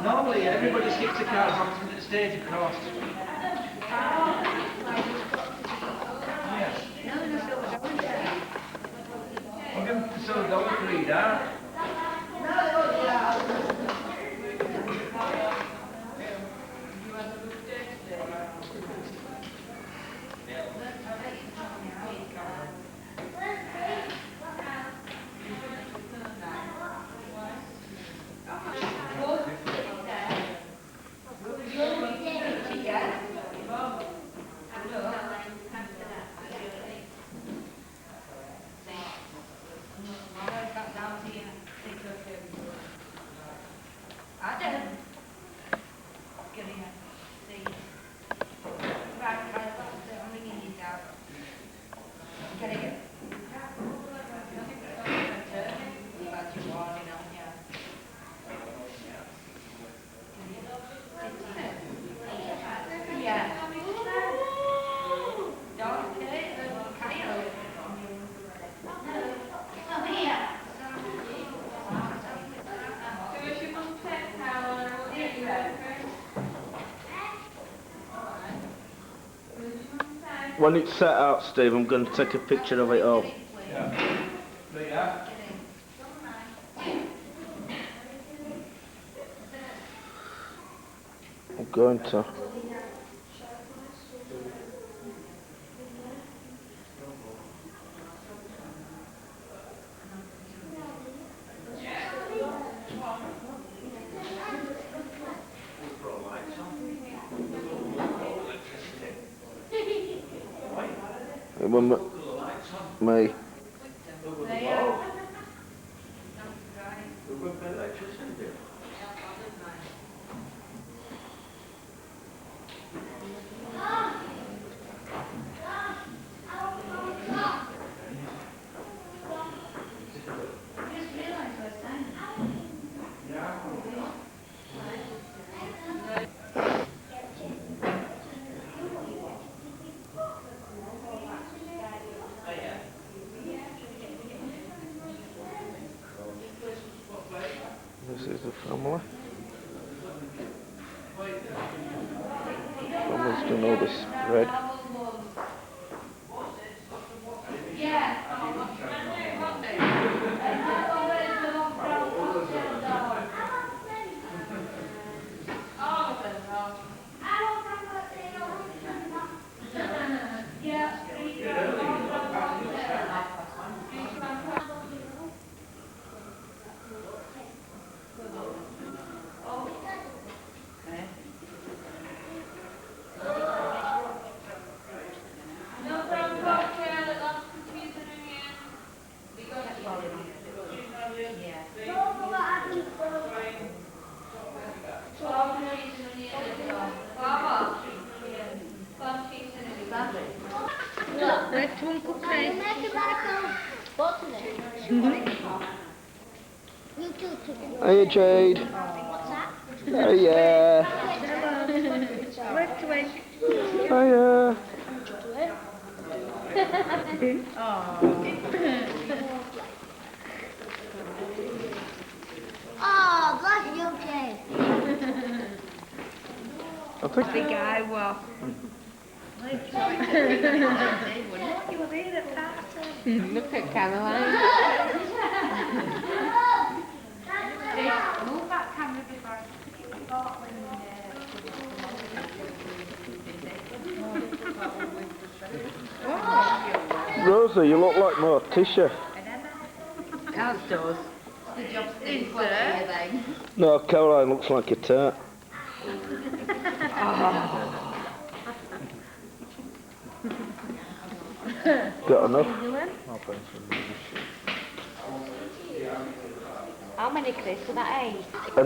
Normally everybody skips the cards onto the stage across. Yes. I'll give them the silver dollar to read out. When it's set out, Steve, I'm going to take a picture of it all. Yeah. Yeah. I'm going to. It was me. This is the family. Family's done all this spread. Hiya, Jade. What's that? Hiya. Hiya. Oh, bless you, Jade. I think The guy will. Look at Caroline. Move that camera before Rosa, you look like Morticia. Ours does. Is there? No, Caroline looks like a tart. Got enough? How many, Chris? Was that 8?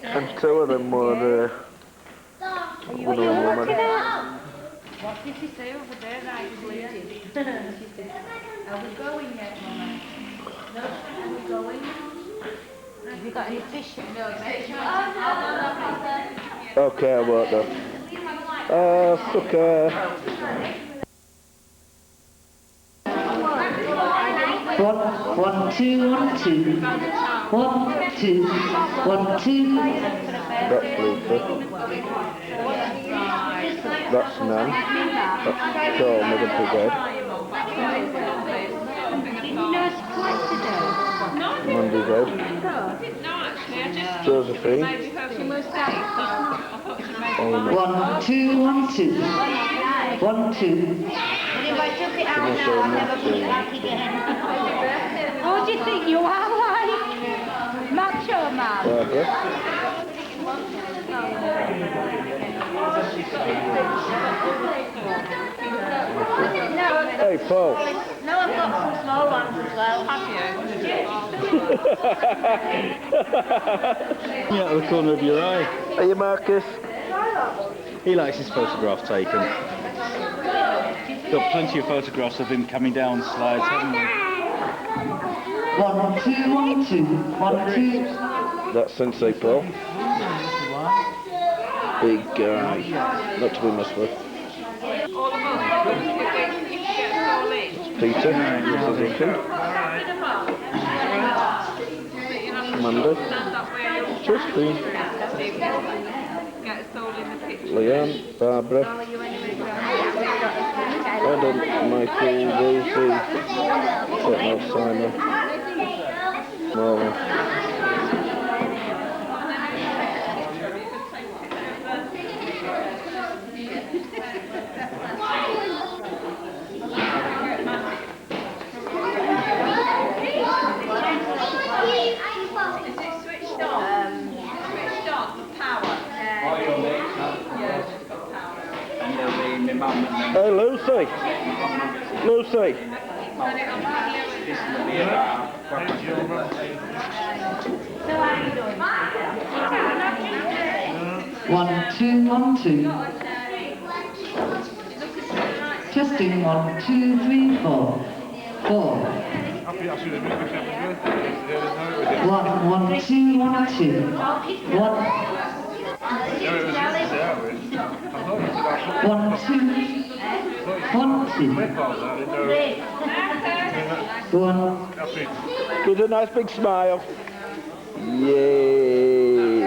And two of them were What are you women. looking at? What did you say over there that I sleeping? Are we going yet, Mama? No, are we going? Have you got any fish? No, fish. Okay, I won't though. Sucker. 1, 2, 1, 2. 1, 2, 1, 2. That's Lisa. That's Nan. That's Sean with a big head. Mandy's head. Josephine. 1, 2, 1, 2. 1, 2. If I took it out now, I'd never put it back again. What do you think you are like? Macho man? Barbara. Hey, Paul. No, I've got some small ones as well. Have Yeah, out of the corner of your eye. Are you Marcus? He likes his photograph taken. Got plenty of photographs of him coming down slides, haven't we? 1, 2, 1, 2. 1, 2. That's Sensei Paul. Big guy. Not to be messed with. Peter. This is Ethan. Amanda. Justine. Leanne. Barbara. Adam. Michael. Rosie. Simon. Maureen. Hey, Lucy. Lucy. 1, 2, 1, 2. Testing 1, 2, 3, 4. 4. 1, 1, 2, 1, 2. 1. 1, 2. 1, 2. 1. Give a nice big smile. Yay.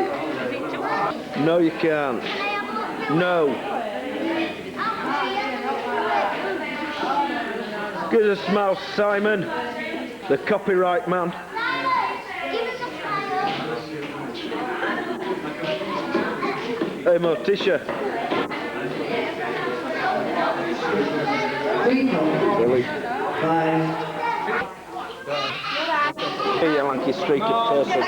No, you can't. No. Give us a smile, Simon. The copyright man. Hey, Morticia. Billy. 5. Hey, you lanky streak of turtle.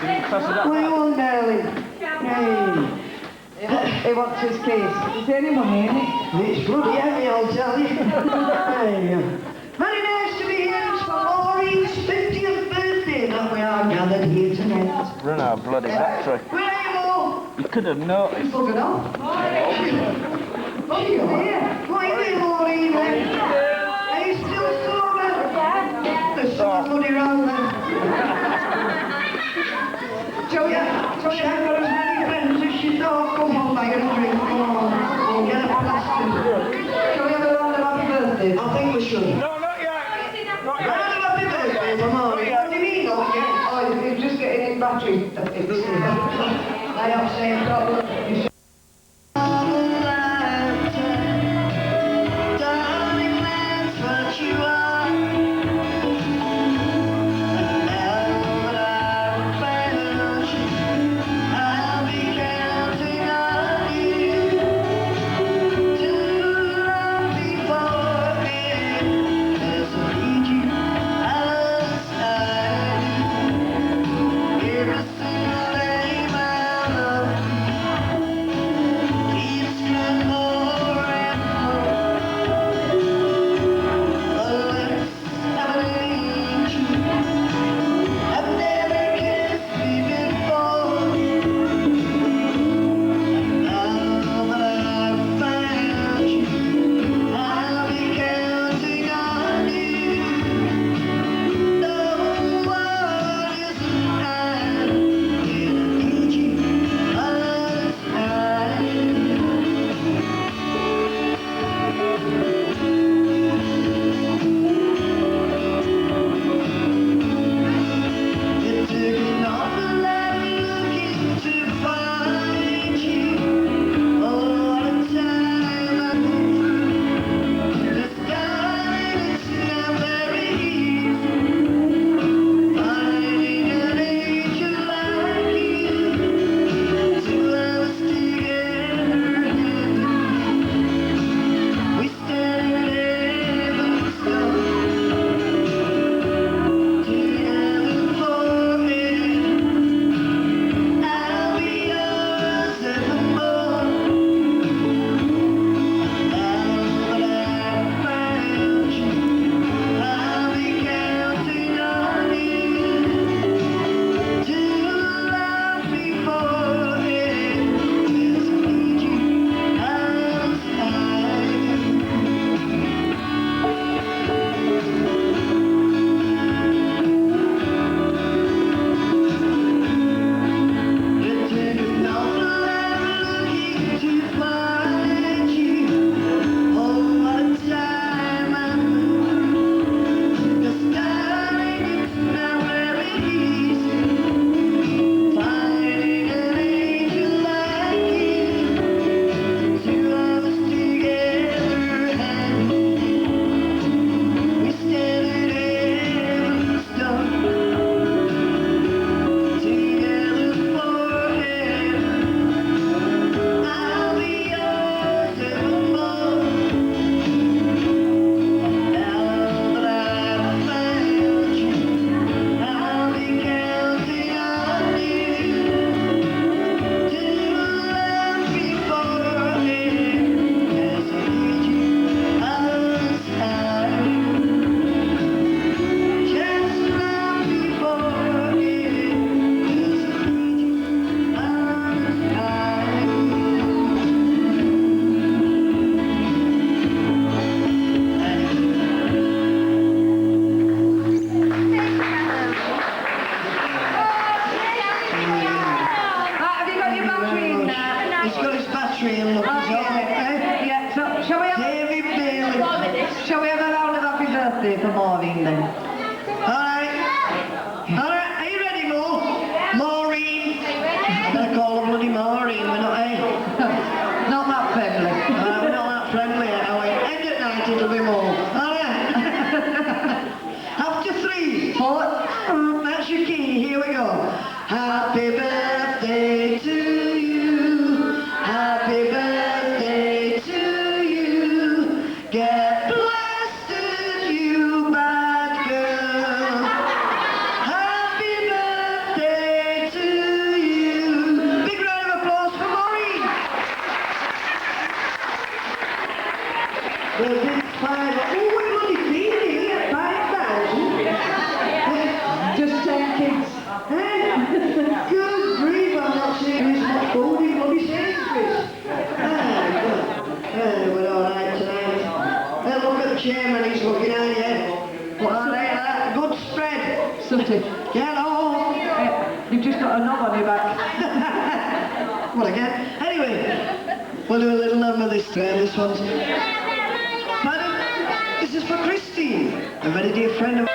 Pass it What do you up. want, darling? Hey. He wants his case. Is there any money in it? It's bloody heavy, I'll tell you. Hey. Very nice to be here. It's for Maureen's 50th birthday that we are gathered here tonight. Run out of bloody battery. Where are you all? You could have noticed. He's buggered off. What are you here? What are you doing, Maureen, then? Are you still sober? There's some bloody round there. Joey, I've got as many friends as she thought. Come on, bag and drink. Come on. We'll get a plastered. Shall we have a round of happy birthday? I think we should. No, not yet. Not yet. Round of happy birthday for Maureen. What do you mean, not yet? Oh, you're just getting in battery. I have same problem. birthday for Maureen then. Alright, are you ready, Mo? Maureen. I'm going to call her bloody Maureen, we're not, eh? Not that friendly. We're not that friendly, are we? End at night, it'll be more. Alright. After 3, 4, that's your key, here we go. Happy birthday to you. Happy birthday to you. Get blasted, you bad girl. Sooty. Get off! You've just got a knob on your back. What again? Anyway, we'll do a little number this time. This one's... Pardon? This is for Christine, a very dear friend of...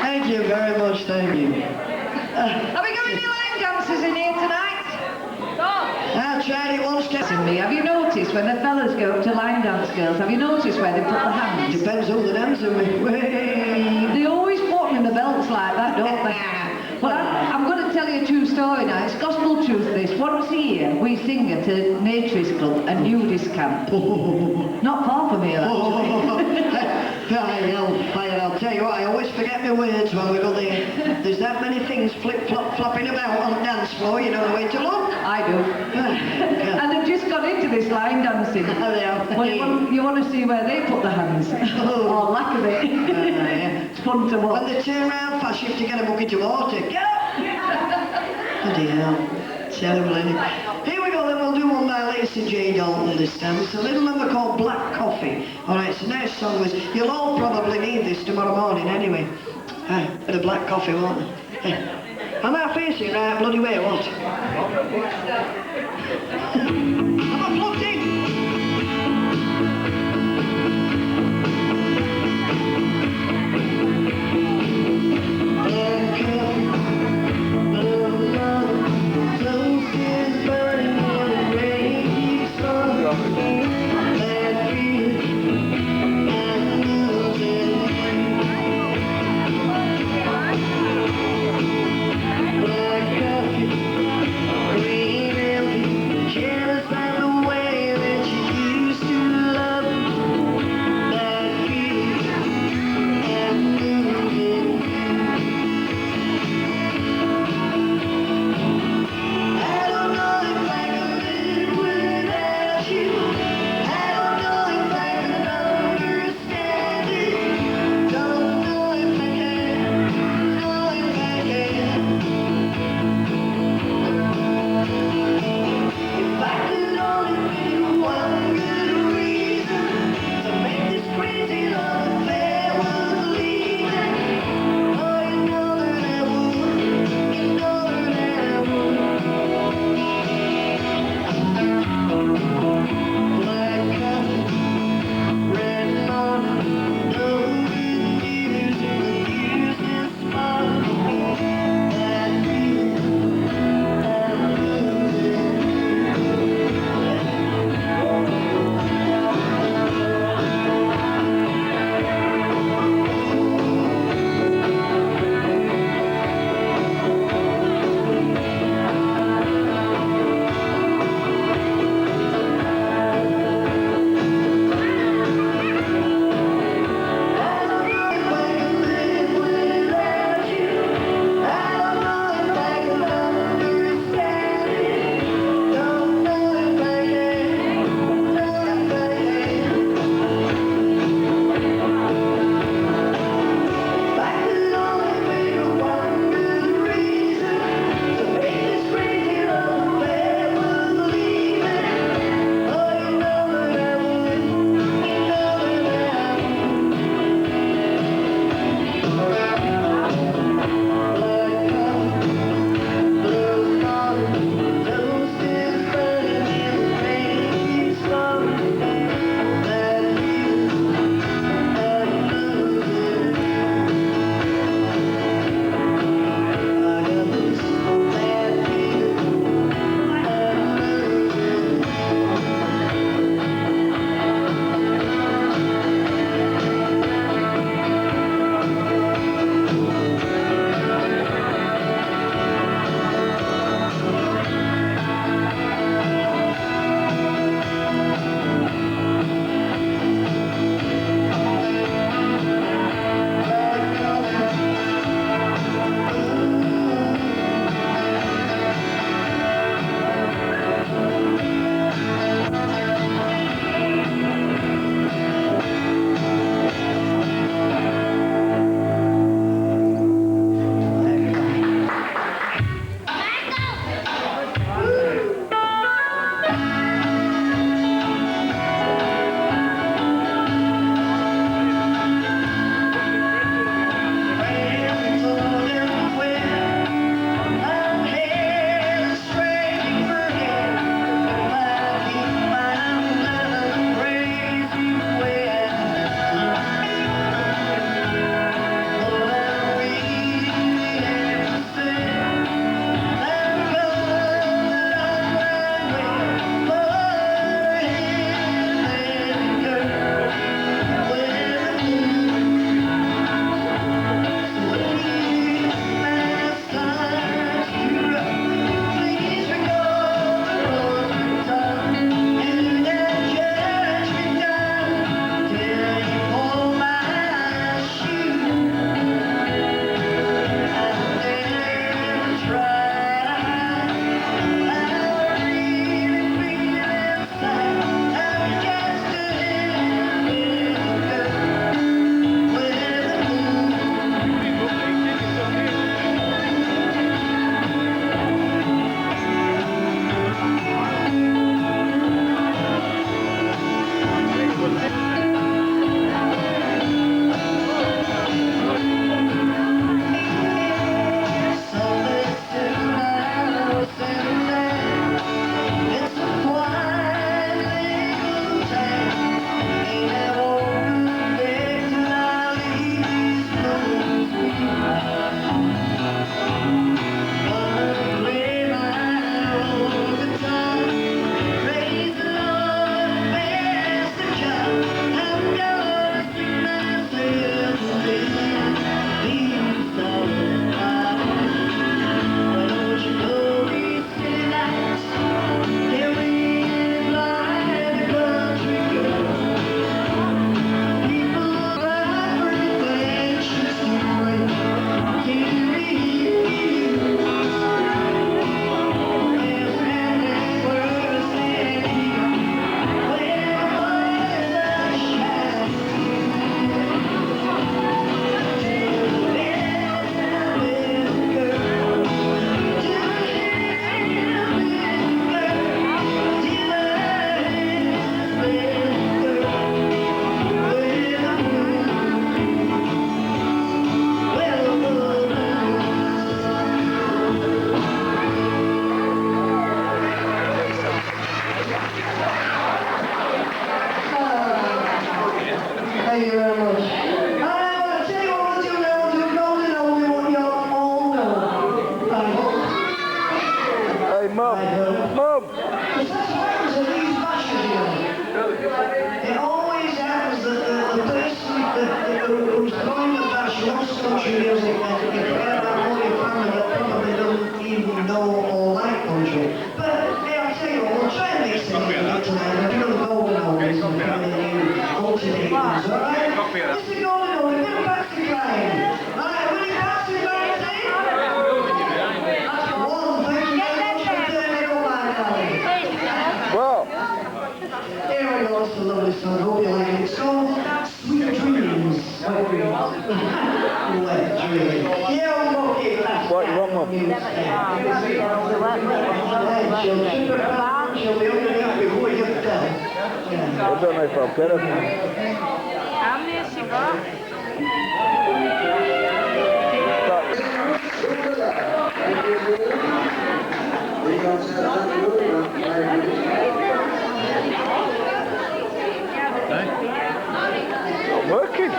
Thank you very much, thank you. Are we got any line dancers in here tonight? I tried it once, In me. Have you noticed when the fellas go up to line dance girls, have you noticed where they put the hands? Depends who the dancer with. They always put them in the belts like that, don't they? Well, I'm going to tell you a true story now. It's gospel truth this. Once a year, we sing at a naturist club, a nudist camp. Not far from here, actually. I'll tell you what, I always forget my words when we go there. There's that many things flip-flop-flopping about on the dance floor, you know the way to look. I do. And they've just got into this line dancing. Oh, they are. Well, you want to see where they put their hands? Or lack of it. Yeah. It's fun to watch. When they turn around fast, you have to get a bucket of water. Get up! Bloody hell. Terrible, isn't it? Here we go, then we'll do one by Lacey J. Dalton this time. It's a little number called Black Coffee. Alright, so next song was, you'll all probably need this tomorrow morning anyway. Bit of black coffee, won't you? Am I facing right bloody way, what? Am I plugged in? who's going to bash lots country music and you care about all your family that probably don't even know or like country. But hey, I'll tell you what, we'll try and mix it in tonight. We're going to go and all this and kind of new alternating, alright? This is going on, we're going to back to Brian. Alright, will you pass to Brian, see? That's one, thank you very much for turning it on, my darling. Well, Here we go, it's a lovely song, hope you like it. It's called Sweet Dreams. Wet Dreams. Wet Dreams. Yeah, we'll go keep that. what you want, Mum? She'll be underneath before you get down. I don't know if I'll get her. How many has she got? Not working.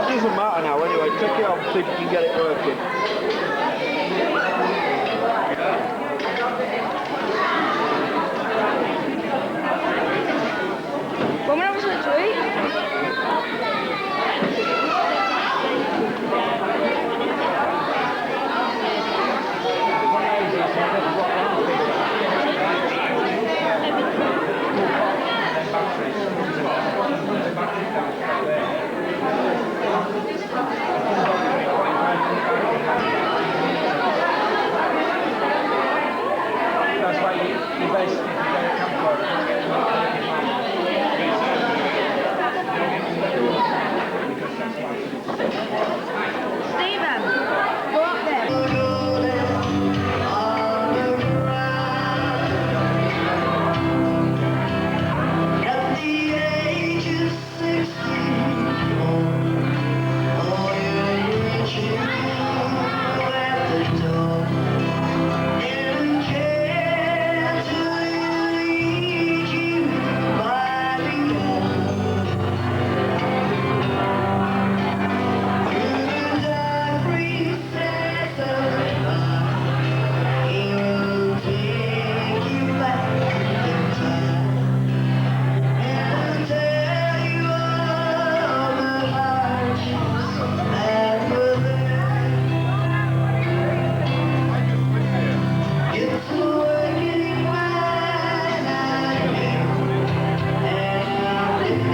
Doesn't matter now anyway, take it off and see if you can get it working. Kom maar even zo twee. That's why you basically get a camcorder. Steven, go up there. At the age of 16, all you're reaching at the door. Never care till you lead you by the hand. Through the dark recess of the night, he will take you back in time. And tell you all the hardships that were there. It's working in mine again, and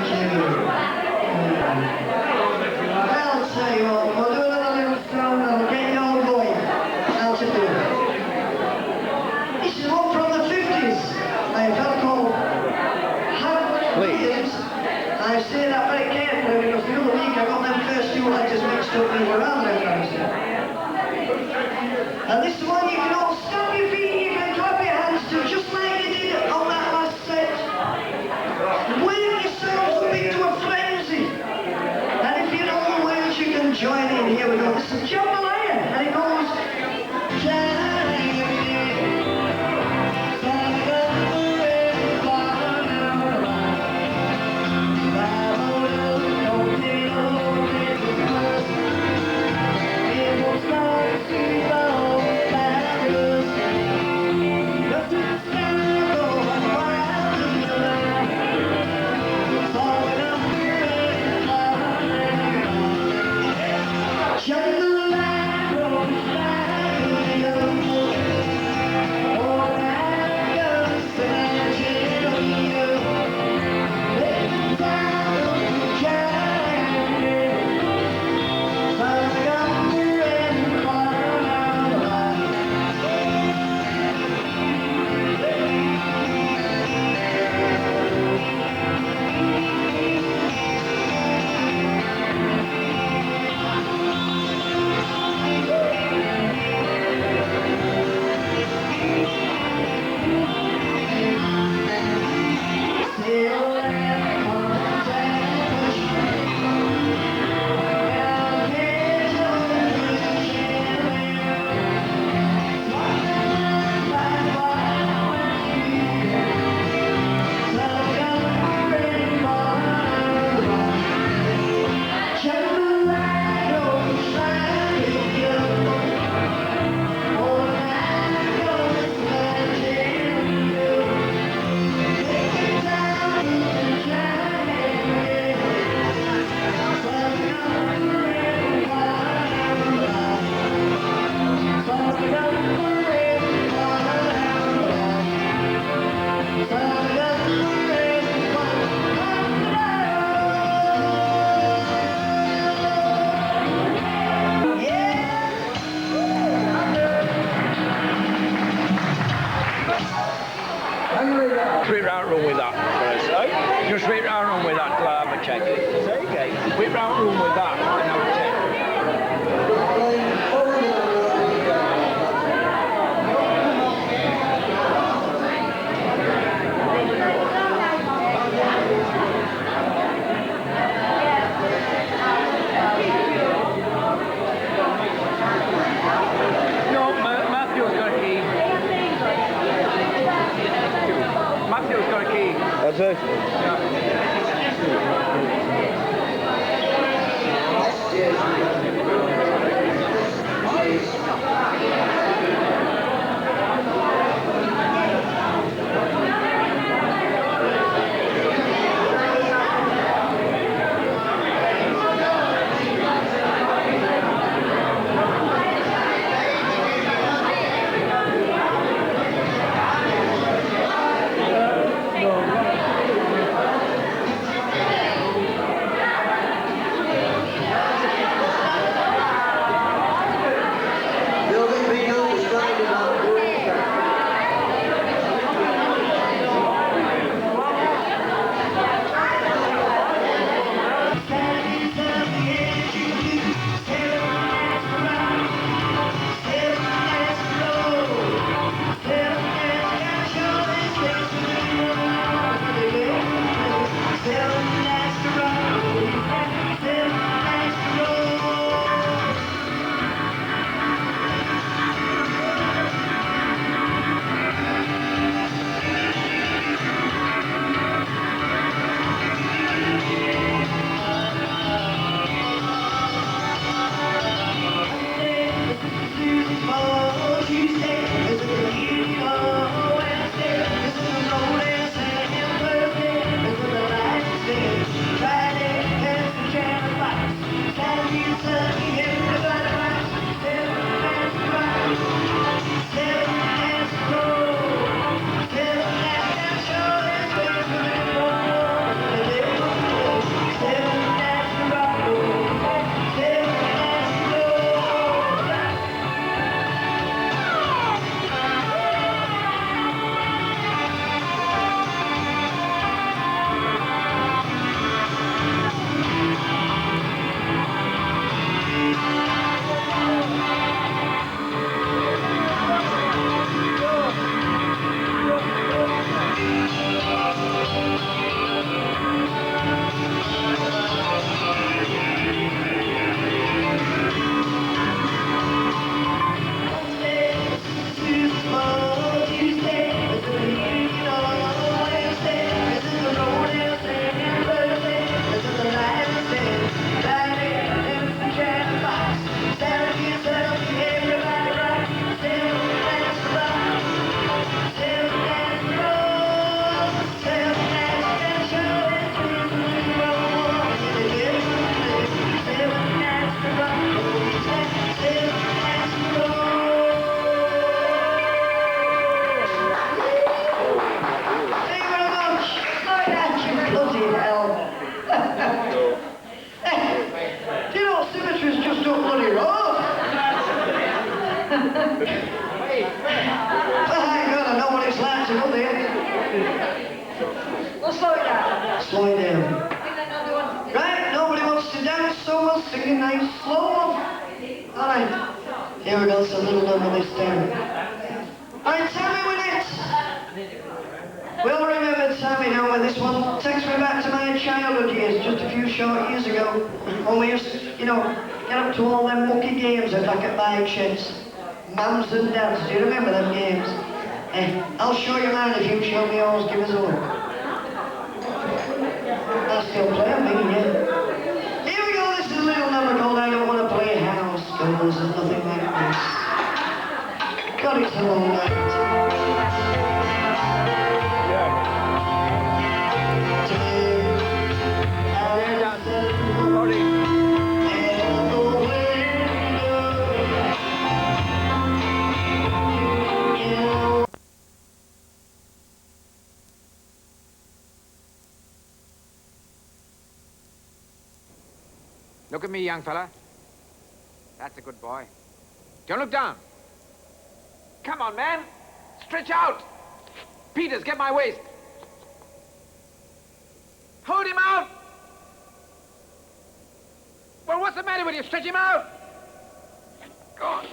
thank you. I'll tell you what, we'll do another little song and we'll get you all going. How to do it. This is one from the 50s. By a fellow called Williams. I say that very carefully because the other week I got them first two letters mixed up with around there. And this one you can all stamp your feet and you can clap your hands to just like you did on that last set. Wave yourselves up into a frenzy. And if you know the words you can join in. Here we go. This is Jambalaya and it goes Straight round run with that first. Oh, just straight round run with that. I'll have a check. Okay. Straight round run with that. And have a check. No, Matthew's got a key. Matthew's got a key. That's it. singing nice slow. Alright, here we go, it's a little number this time. Alright, Tammy with it! We all remember Tammy, don't we? This one takes me back to my childhood years, just a few short years ago, when we used to, you know, get up to all them mucky games at back at bike sheds. Mums and dads, do you remember them games? I'll show you mine if you show me yours, give us a look. I still play them, yeah. Here we go, this is a little number called I Don't Want to Play House, because there's nothing like this. God, it's a long night. Look at me, young fella. That's a good boy. Don't look down. Come on, man. Stretch out. Peters, get my waist. Hold him out. Well, what's the matter with you? Stretch him out. Go on.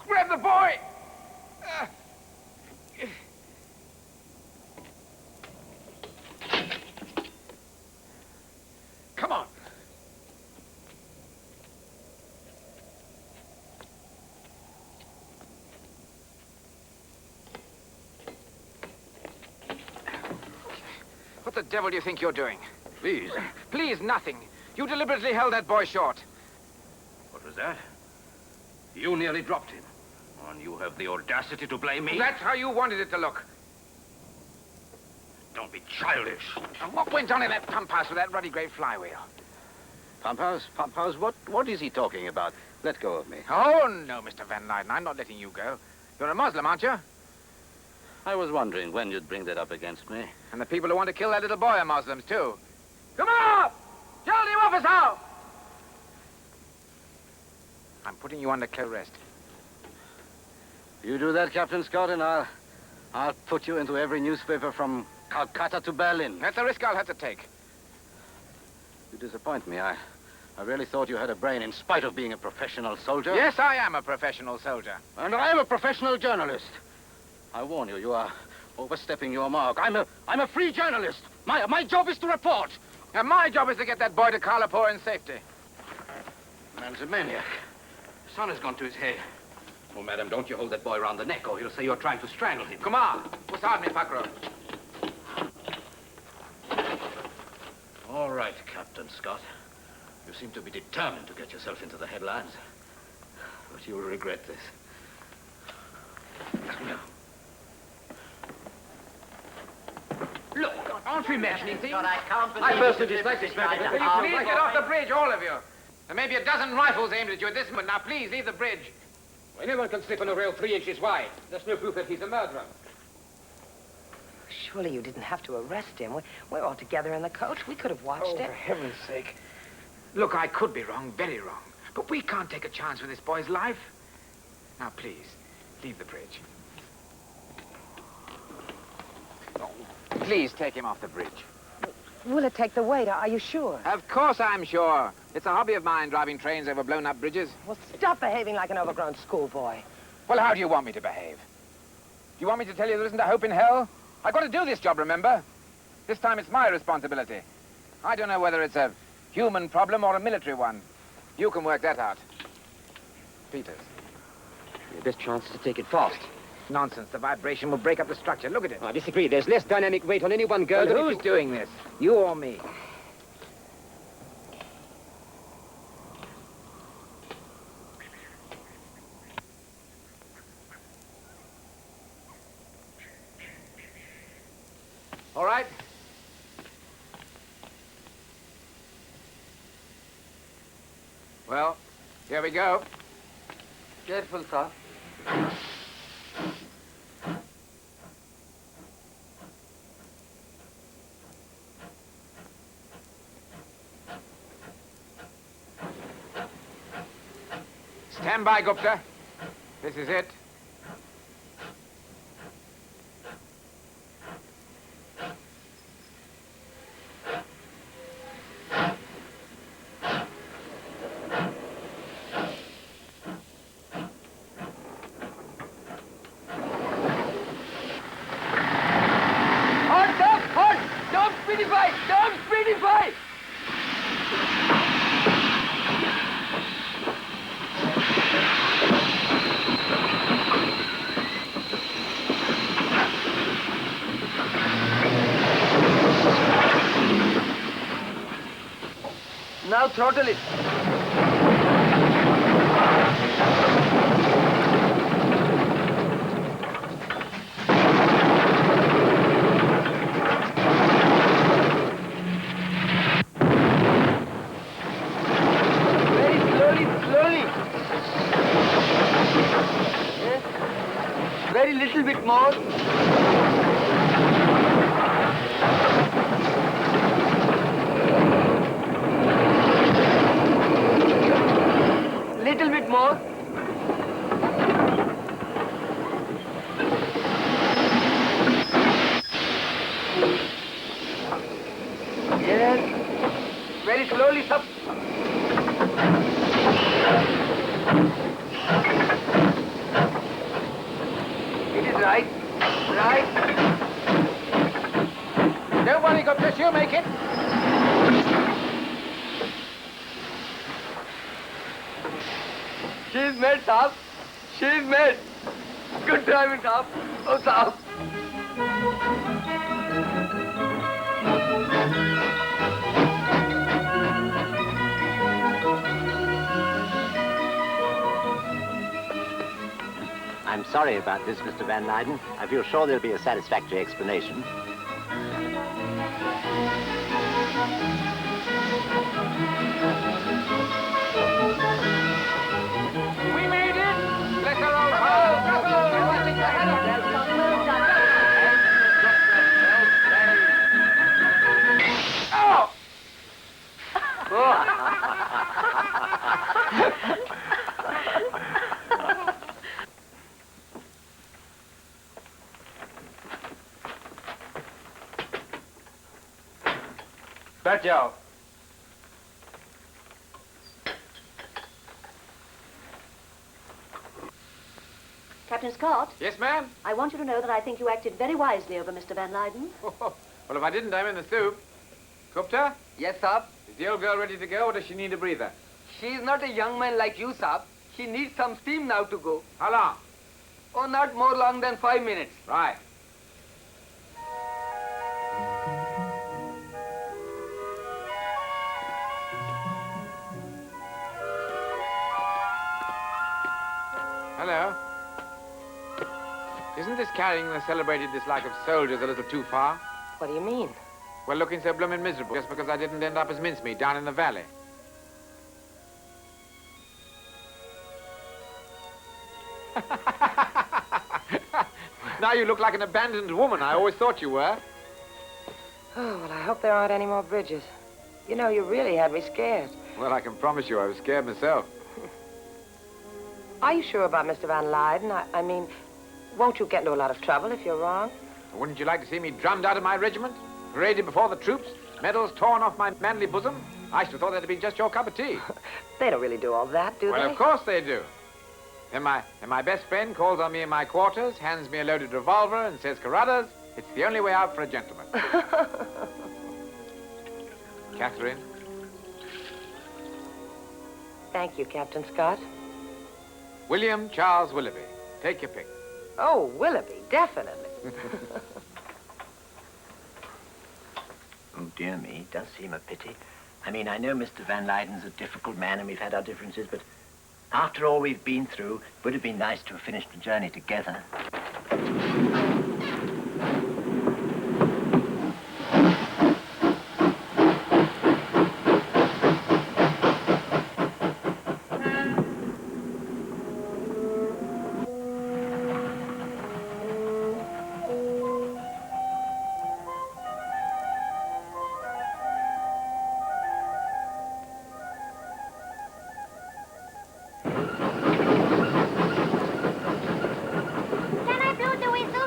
Grab the boy. Come on. What the devil do you think you're doing? Please. Please, nothing. You deliberately held that boy short. What was that? You nearly dropped him. And you have the audacity to blame me? That's how you wanted it to look. Don't be childish. And what went on in that pump house with that ruddy grey flywheel? Pump house? Pump house? What is he talking about? Let go of me. Oh, no, Mr. Van Lyden. I'm not letting you go. You're a Muslim, aren't you? I was wondering when you'd bring that up against me. And the people who want to kill that little boy are Muslims, too. Come on! Tell him off his house! I'm putting you under clear arrest. You do that, Captain Scott, and I'll put you into every newspaper from Calcutta to Berlin. That's a risk I'll have to take. You disappoint me. I really thought you had a brain in spite of being a professional soldier. Yes, I am a professional soldier. And I am a professional journalist. I warn you, you are overstepping your mark. I'm a free journalist. My job is to report. And my job is to get that boy to Karlapur in safety. The man's a maniac. The sun has gone to his head. Oh, madam, don't you hold that boy round the neck, or he'll say you're trying to strangle him. Come on. Usad me, Pakro. All right, Captain Scott. You seem to be determined to get yourself into the headlines. But you'll regret this. Now. Look, aren't we mentioning things? God, I can't believe I personally dislike this man. Will you please get off the bridge, all of you? There may be a dozen rifles aimed at you at this moment. Now, please, leave the bridge. Anyone can slip on a rail 3 inches wide. There's no proof that he's a murderer. Surely you didn't have to arrest him. We're all together in the coach. We could have watched Oh, it. for heaven's sake. Look, I could be wrong, very wrong. But we can't take a chance with this boy's life. Now, please, leave the bridge. Oh, please take him off the bridge. Will it take the weight? Are you sure? Of course I'm sure. It's a hobby of mine, driving trains over blown-up bridges. Well, stop behaving like an overgrown schoolboy. Well, how do you want me to behave? Do you want me to tell you there isn't a hope in hell? I've got to do this job, remember? This time it's my responsibility. I don't know whether it's a human problem or a military one. You can work that out. Peters. Your best chance is to take it fast. Nonsense. The vibration will break up the structure. Look at it. I disagree. There's less dynamic weight on any one girl. But who's doing this? You or me? All right. Well, here we go. Careful, sir. Stand by, Gupta. This is it. Now throttle it. Very slowly, slowly. Yes. Very little bit more. Little bit more. Yes. Very slowly, sir. It is right. Right. Don't worry, Gupta, she'll make it. She's made, Saab. She's made. Good driving, Saab. Oh, Saab. I'm sorry about this, Mr. Van Leyden. I feel sure there'll be a satisfactory explanation. We made it! Bless our old heart! बैठ जाओ। Captain Scott? Yes, ma'am? I want you to know that I think you acted very wisely over Mr. Van Leyden. Well, if I didn't, I'm in the soup. Gupta? Yes, Saab. Is the old girl ready to go, or does she need a breather? She's not a young man like you, Saab. She needs some steam now to go. How long? Oh, not more long than 5 minutes. Right. Hello. Isn't this carrying the celebrated dislike of soldiers a little too far? What do you mean? Well, looking so bloomin' miserable just because I didn't end up as mincemeat down in the valley. Now you look like an abandoned woman. I always thought you were. Oh, well, I hope there aren't any more bridges. You know, you really had me scared. Well, I can promise you I was scared myself. Are you sure about Mr. Van Leyden? I mean, won't you get into a lot of trouble if you're wrong? Wouldn't you like to see me drummed out of my regiment? Paraded before the troops? Medals torn off my manly bosom? I should have thought that'd be just your cup of tea. They don't really do all that, do they? Well, of course they do. Then my best friend calls on me in my quarters, hands me a loaded revolver and says, Carruthers, it's the only way out for a gentleman. Catherine? Thank you, Captain Scott. William Charles Willoughby. Take your pick. Oh, Willoughby, definitely. Oh, dear me, it does seem a pity. I mean, I know Mr. Van Leyden's a difficult man and we've had our differences, but after all we've been through, it would have been nice to have finished the journey together.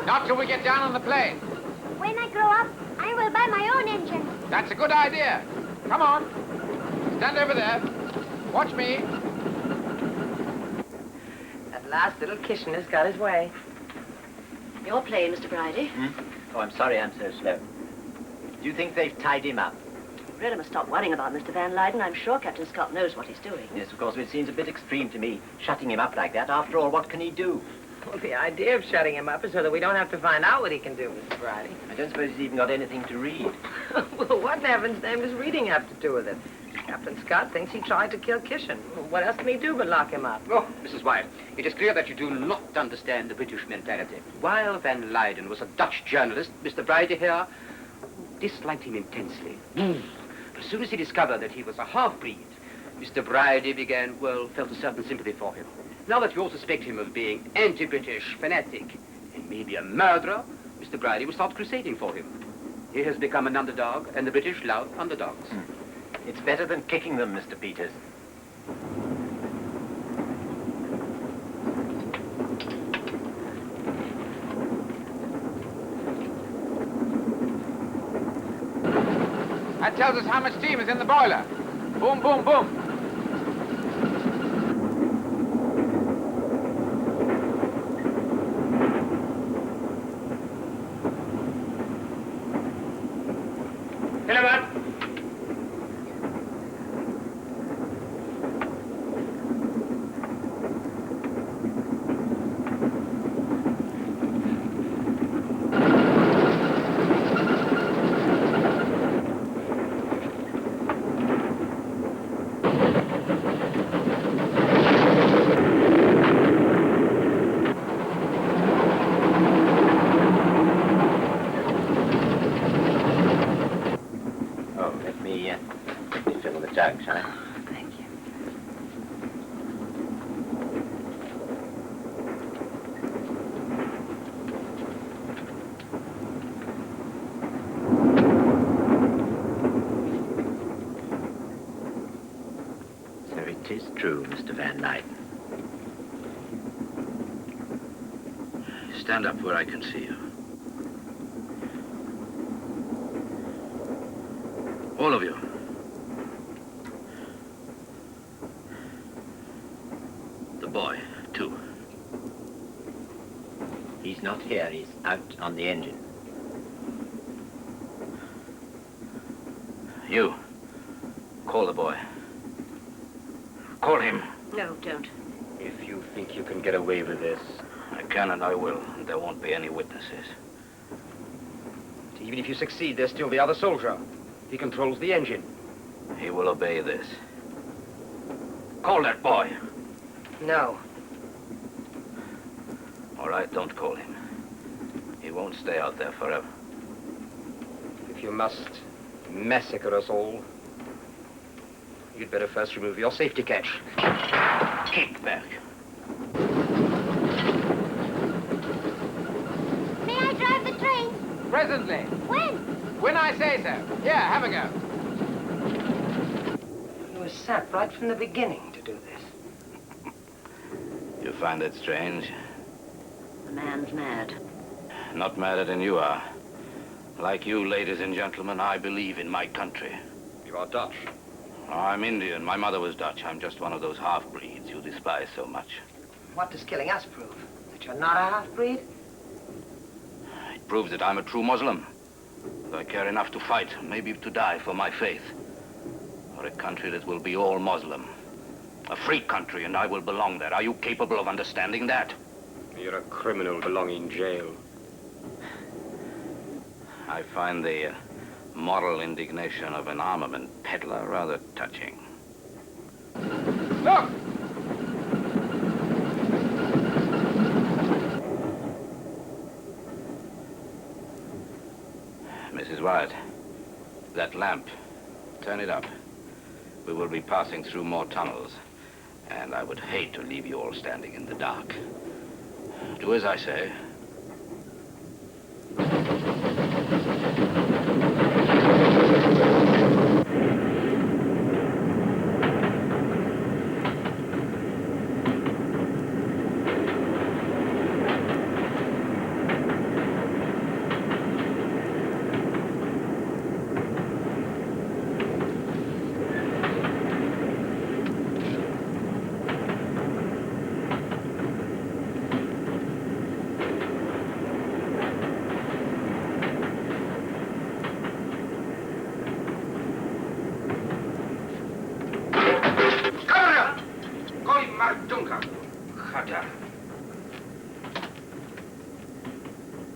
Not till we get down on the plain. When I grow up, I will buy my own engine. That's a good idea. Come on. Stand over there. Watch me. At last, little Kitchener's got his way. Your plane, Mr. Bridie. Oh, I'm sorry I'm so slow. Do you think they've tied him up? You really must stop worrying about Mr. Van Leyden. I'm sure Captain Scott knows what he's doing. Yes, of course, it seems a bit extreme to me, shutting him up like that. After all, what can he do? Well, the idea of shutting him up is so that we don't have to find out what he can do, Mr. Bridie. I don't suppose he's even got anything to read. Well, what in heaven's name does reading have to do with it? Captain Scott thinks he tried to kill Kishin. What else can he do but lock him up? Oh, Mrs. Wyatt, it is clear that you do not understand the British mentality. While Van Leyden was a Dutch journalist, Mr. Bridie here disliked him intensely. As soon as he discovered that he was a half-breed, Mr. Bridie felt a certain sympathy for him. Now that you all suspect him of being anti-British, fanatic, and maybe a murderer, Mr. Bridie will start crusading for him. He has become an underdog, and the British love underdogs. It's better than kicking them, Mr. Peters. That tells us how much steam is in the boiler. Boom, boom, boom. It is true, Mr. Van Leyden. Stand up where I can see you. All of you. The boy, too. He's not here. He's out on the engine. You. Call the boy. Call him. No, don't. If you think you can get away with this. I can and I will. There won't be any witnesses. Even if you succeed, there's still the other soldier. He controls the engine. He will obey this. Call that boy. No. All right, don't call him. He won't stay out there forever. If you must massacre us all, you'd better first remove your safety catch. Keep back. May I drive the train? Presently. When? When I say so. Here, have a go. He was sent right from the beginning to do this. You find it strange? The man's mad. Not madder than you are. Like you, ladies and gentlemen, I believe in my country. You are Dutch. I'm Indian. My mother was Dutch. I'm just one of those half-breeds you despise so much. What does killing us prove? That you're not a half-breed? It proves that I'm a true Muslim. That I care enough to fight, maybe to die for my faith. For a country that will be all Muslim. A free country, and I will belong there. Are you capable of understanding that? You're a criminal belonging in jail. I find the moral indignation of an armament peddler rather touching. Look! Mrs. Wyatt, that lamp, turn it up. We will be passing through more tunnels, and I would hate to leave you all standing in the dark. Do as I say.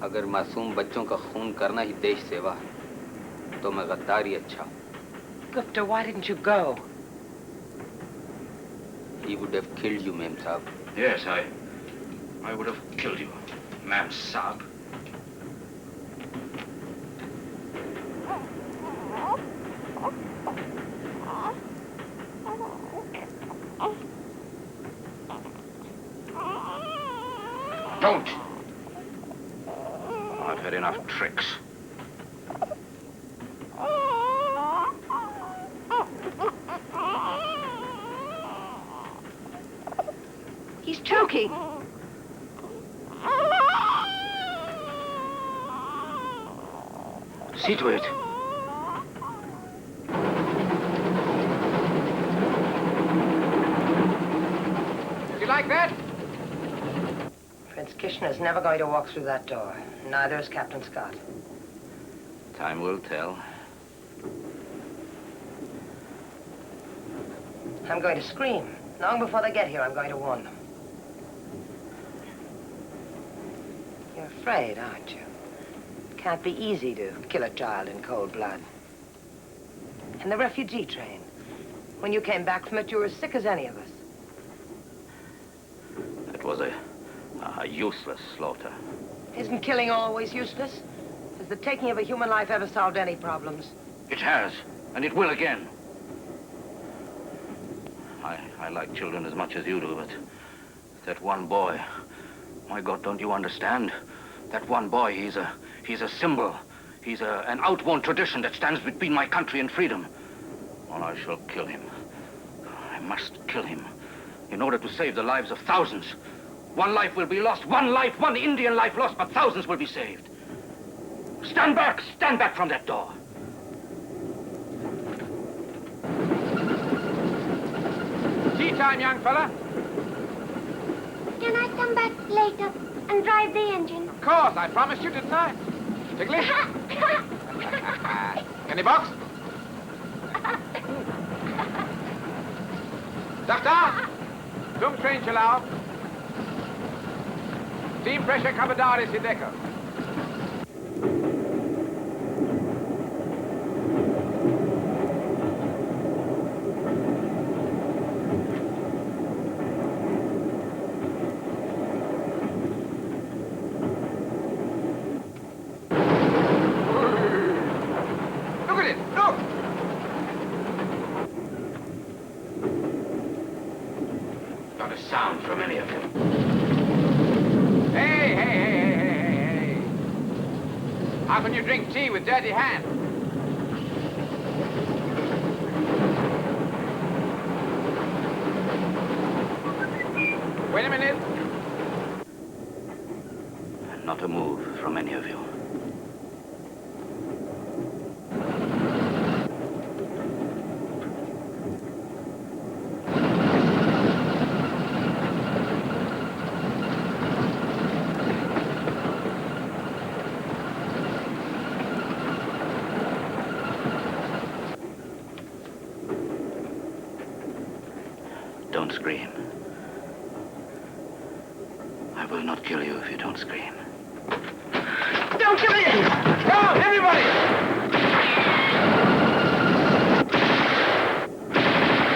अगर मासूम बच्चों का खून करना ही देश सेवा है तो मैं गद्दारी अच्छा हूं। Gupta, why didn't you go? He would have killed you, Ma'am Saab. Yes, I would have killed you, Ma'am Saab. Don't! I've had enough tricks. He's choking. See to it. Did you like that? Prince Kitchener's never going to walk through that door. Neither is Captain Scott. Time will tell. I'm going to scream. Long before they get here, I'm going to warn them. You're afraid, aren't you? Can't be easy to kill a child in cold blood. And the refugee train. When you came back from it, you were as sick as any of us. It was a useless slaughter. Isn't killing always useless? Has the taking of a human life ever solved any problems? It has, and it will again. I like children as much as you do, but that one boy, my God, don't you understand? That one boy, he's a symbol. He's an outworn tradition that stands between my country and freedom. Well, I shall kill him. I must kill him in order to save the lives of thousands. One life will be lost, one life, one Indian life lost, but thousands will be saved. Stand back from that door. Tea time, young fella. Can I come back later and drive the engine? Of course, I promised you, didn't I? Ticklish? Any box? Doctor! Tum train chalao. Steam pressure kabadari si dekho. Not a sound from any of you. Hey. How can you drink tea with dirty hands? Wait a minute. Not a move from any of you. Don't scream. I will not kill you if you don't scream. Don't kill me! Come, everybody!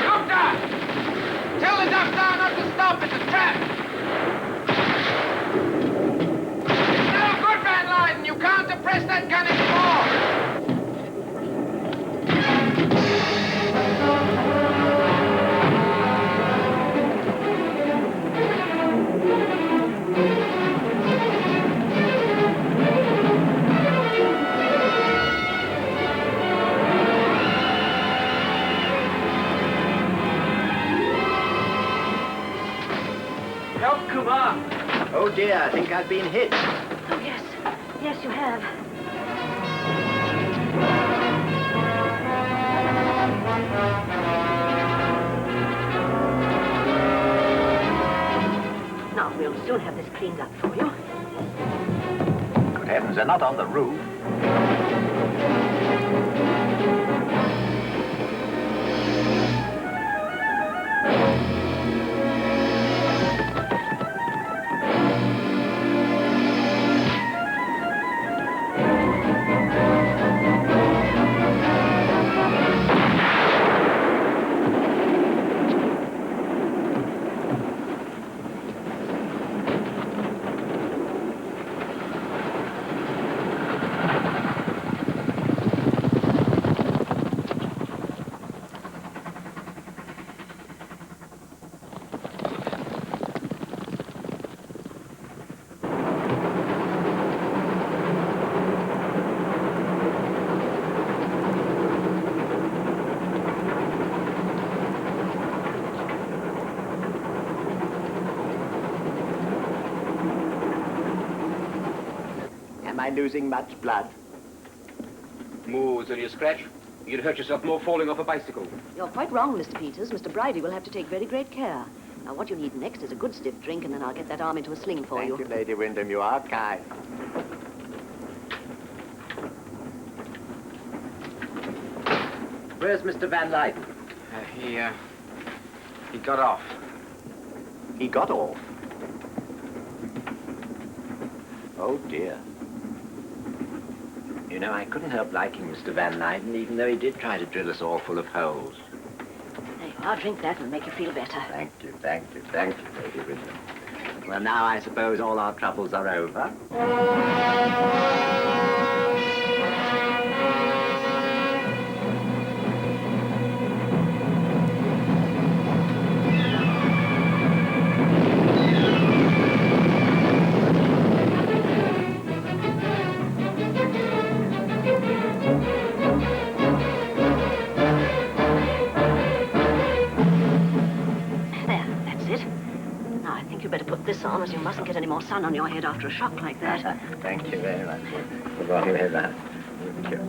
Doctor! Tell the doctor not to stop. It's a trap. It's no good, Van Lyden. You can't depress that gun anymore. Oh dear, I think I've been hit. Oh, yes. Yes, you have. Now, we'll soon have this cleaned up for you. Good heavens, they're not on the roof. I losing much blood? Moo, is only a scratch. You'd hurt yourself more falling off a bicycle. You're quite wrong, Mr. Peters. Mr. Bridie will have to take very great care. Now, what you need next is a good stiff drink, and then I'll get that arm into a sling for Thank you, Lady Wyndham. You are kind. Where's Mr. Van Leyden? He got off. He got off? Oh, dear. You know, I couldn't help liking Mr. Van Leyden, even though he did try to drill us all full of holes. There you are. Drink that and make you feel better. Thank you, Lady Wyndham. Well, now I suppose all our troubles are over. This on, as you mustn't get any more sun on your head after a shock like that. Thank you very much. The wrong way round. Thank you.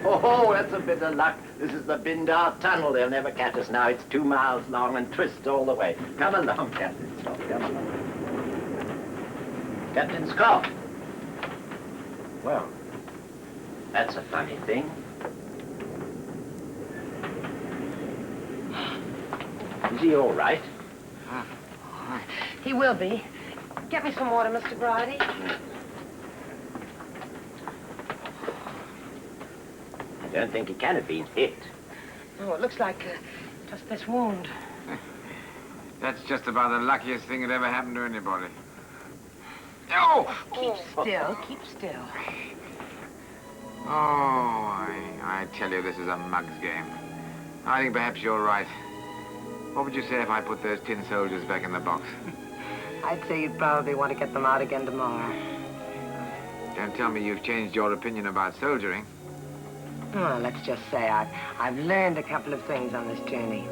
Oh, that's a bit of luck. This is the Bindar Tunnel. They'll never catch us now. It's 2 miles long and twists all the way. Come along, Captain Scott. Come along. Captain Scott. Well, that's a funny thing. Is he all right? He will be. Get me some water, Mr. Bridie. I don't think he can have been hit. Oh, it looks like just this wound. That's just about the luckiest thing that ever happened to anybody. Oh! Keep still, keep still. Oh, I tell you, this is a mug's game. I think perhaps you're right. What would you say if I put those tin soldiers back in the box? I'd say you'd probably want to get them out again tomorrow. Don't tell me you've changed your opinion about soldiering. Well, let's just say I've learned a couple of things on this journey.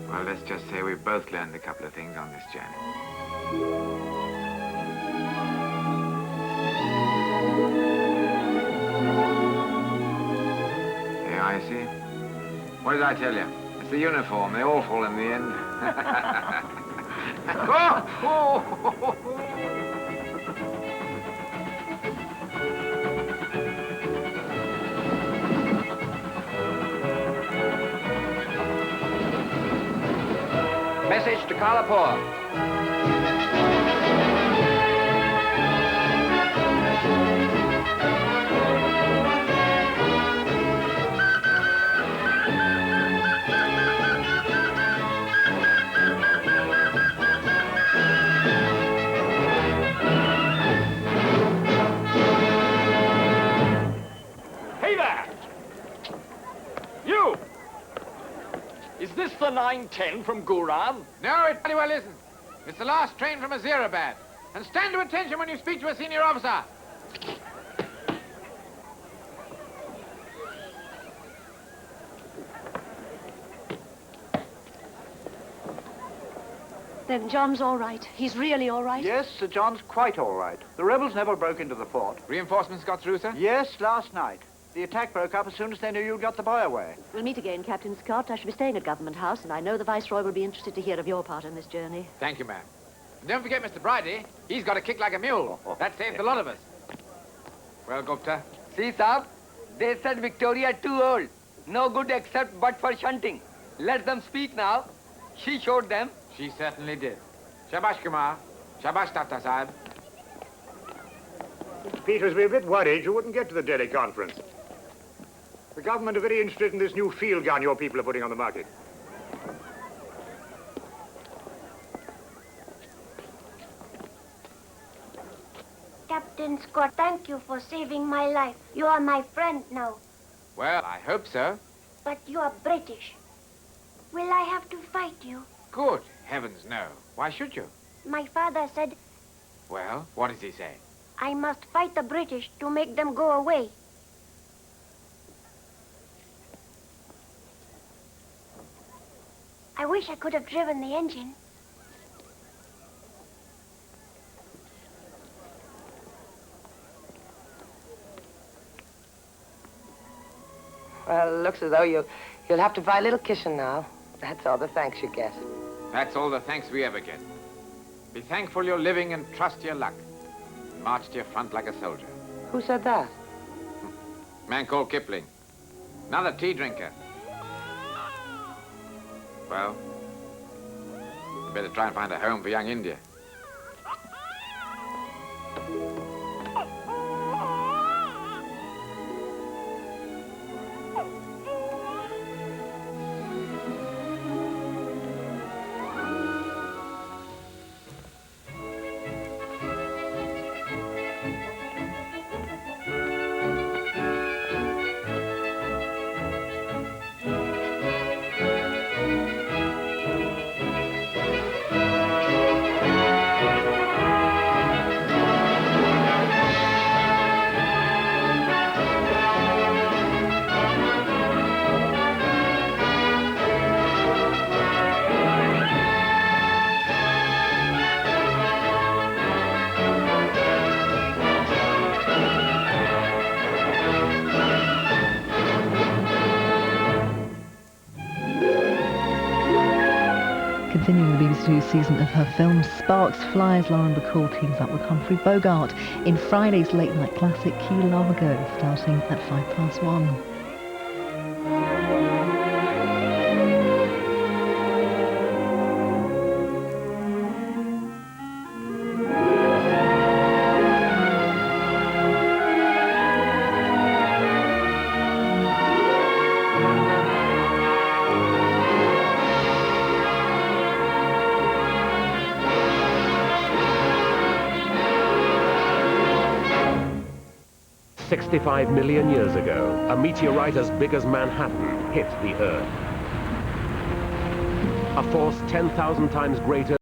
Well, let's just say we've both learned a couple of things on this journey. Yeah, I see. What did I tell you? It's the uniform. They all fall in the end. Message to Kalapur. Hey there! You! Is this the 910 from Gurav? No, it very well isn't. It's the last train from Azirabad. And stand to attention when you speak to a senior officer. Then John's all right. He's really all right? Yes, Sir John's quite all right. The rebels never broke into the fort. Reinforcements got through, sir? Yes, last night. The attack broke up as soon as they knew you'd got the boy away. We'll meet again, Captain Scott. I shall be staying at Government House, and I know the Viceroy will be interested to hear of your part in this journey. Thank you, ma'am. And don't forget Mr. Bridie. He's got a kick like a mule. That saved a lot of us. Well, Gupta? See, Saab, they said Victoria too old. No good except but for shunting. Let them speak now. She showed them. She certainly did. Shabash, Kumar. Shabash, Tata Sahib. Peters, we're a bit worried you wouldn't get to the Delhi conference. The government are very interested in this new field gun your people are putting on the market. Captain Scott, thank you for saving my life. You are my friend now. Well, I hope so. But you are British. Will I have to fight you? Good heavens, no. Why should you? My father said Well, what does he say? I must fight the British to make them go away. I wish I could have driven the engine. Well, it looks as though you'll have to buy a little kitchen now. That's all the thanks you get. That's all the thanks we ever get. Be thankful you're living and trust your luck. March to your front like a soldier. Who said that? Man called Kipling. Another tea drinker. Well, you better try and find a home for young India. Continuing the BBC Two season of her film Sparks Flies, Lauren Bacall teams up with Humphrey Bogart in Friday's late night classic Key Largo, starting at 1:05. $65 million years ago, a meteorite as big as Manhattan hit the Earth. A force 10,000 times greater